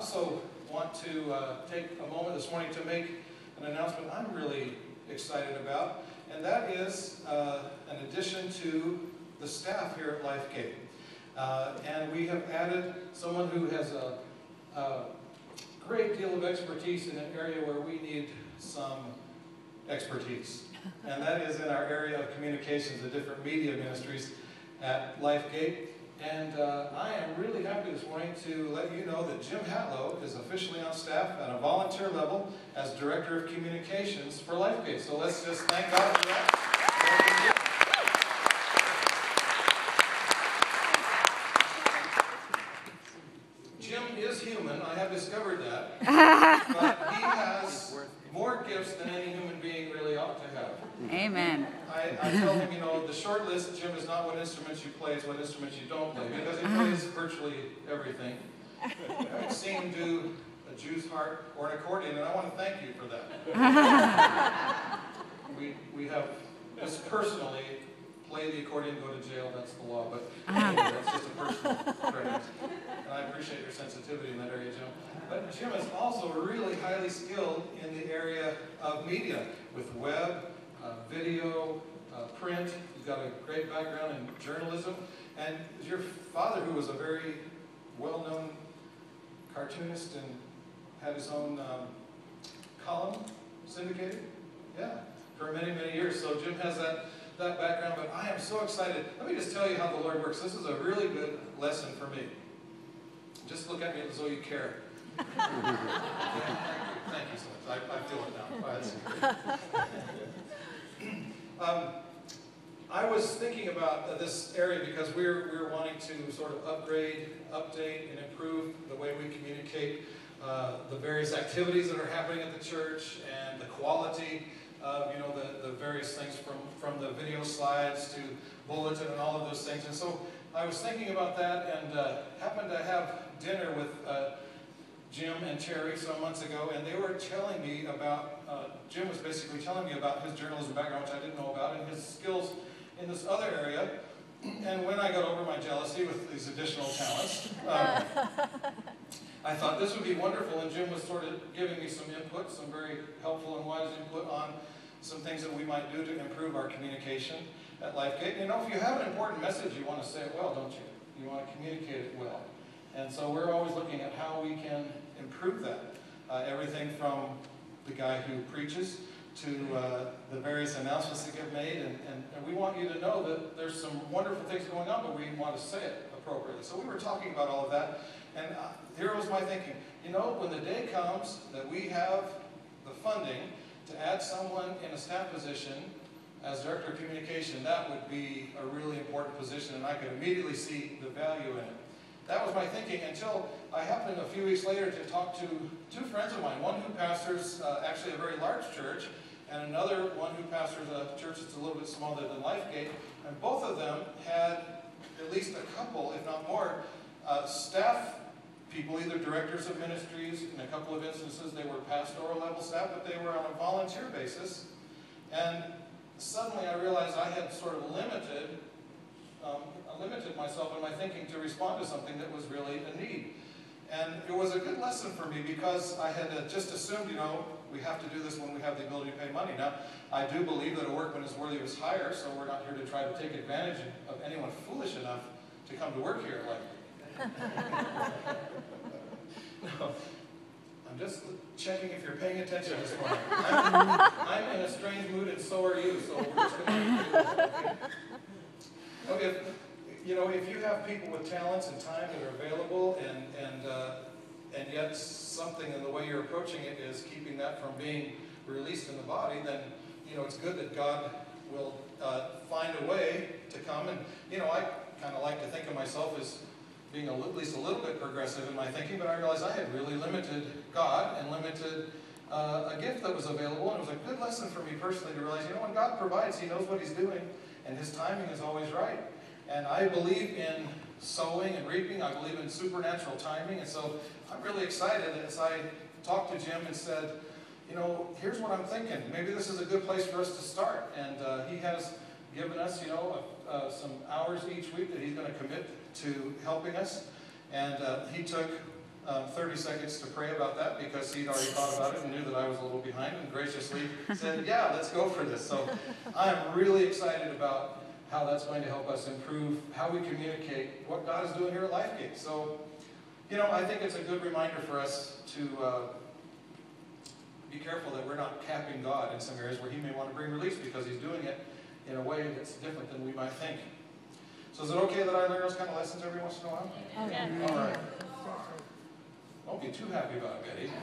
also want to take a moment this morning to make an announcement I'm really excited about, and that is an addition to the staff here at Lifegate. And we have added someone who has a great deal of expertise in an area where we need some expertise. And that is in our area of communications, the different media ministries at Lifegate. And I am really happy this morning to let you know that Jim Hatlo is officially on staff at a volunteer level as Director of Communications for Lifegate. So let's just thank God for that. Jim is human, I have discovered that. But he has more gifts than any human being really ought to have. Amen. I tell him, you know, the short list, Jim, is not what instruments you play, it's what instruments you don't play, because he plays virtually everything. I've seen him do a Jew's harp or an accordion, and I want to thank you for that. we have just personally play the accordion, go to jail, that's the law, but anyway, that's just a personal preference. And I appreciate your sensitivity in that area, Jim. But Jim is also really highly skilled in the area of media, with web, video, print. He's got a great background in journalism. And your father, who was a very well-known cartoonist and had his own column syndicated, for many, many years. So Jim has that background, but I am so excited. Let me just tell you how the Lord works. This is a really good lesson for me. Just look at me as though you care. Thank you so much. I feel it now. I was thinking about this area because we're wanting to sort of upgrade, update, and improve the way we communicate the various activities that are happening at the church and the quality of, you know, the various things from the video slides to bulletin and all of those things. And so I was thinking about that and happened to have dinner with Jim and Terry some months ago, and they were telling me about, Jim was basically telling me about his journalism background, which I didn't know about, and his skills in this other area. And when I got over my jealousy with these additional talents, I thought this would be wonderful, and Jim was sort of giving me some input, some very helpful and wise input on some things that we might do to improve our communication at Lifegate. You know, if you have an important message, you want to say it well, don't you? You want to communicate it well. And so we're always looking at how we can improve that. Everything from the guy who preaches to the various announcements that get made. And we want you to know that there's some wonderful things going on, but we want to say it appropriately. So we were talking about all of that. And here was my thinking. You know, when the day comes that we have the funding to add someone in a staff position as Director of Communication, that would be a really important position, and I could immediately see the value in it. That was my thinking until I happened a few weeks later to talk to two friends of mine, one who pastors actually a very large church, and another one who pastors a church that's a little bit smaller than Lifegate, and both of them had at least a couple, if not more, staff people, either directors of ministries. In a couple of instances they were pastoral level staff, but they were on a volunteer basis. And suddenly I realized I had sort of limited myself in my thinking to respond to something that was really a need. And it was a good lesson for me because I had just assumed, you know, we have to do this when we have the ability to pay money. Now, I do believe that a workman is worthy of his hire, so we're not here to try to take advantage of anyone foolish enough to come to work here at Lifegate. No, I'm just checking if you're paying attention this morning. I'm in a strange mood, and so are you, so we're just going to okay. You know, if you have people with talents and time that are available, and yet something in the way you're approaching it is keeping that from being released in the body, then, you know, it's good that God will find a way to come. And, you know, I kind of like to think of myself as being at least a little bit progressive in my thinking, but I realized I had really limited God and limited a gift that was available, and it was a good lesson for me personally to realize, you know, when God provides, He knows what He's doing, and His timing is always right. And I believe in sowing and reaping. I believe in supernatural timing. And so I'm really excited as I talked to Jim and said, you know, here's what I'm thinking. Maybe this is a good place for us to start. And he has given us, you know, some hours each week that he's going to commit to helping us. And he took 30 seconds to pray about that because he'd already thought about it and knew that I was a little behind and graciously said, yeah, let's go for this. So I'm really excited about how that's going to help us improve how we communicate what God is doing here at Lifegate. So, you know, I think it's a good reminder for us to be careful that we're not capping God in some areas where he may want to bring release because he's doing it in a way that's different than we might think. So is it okay that I learn those kind of lessons every once in a while? Yeah. All right. Don't be too happy about it, Betty.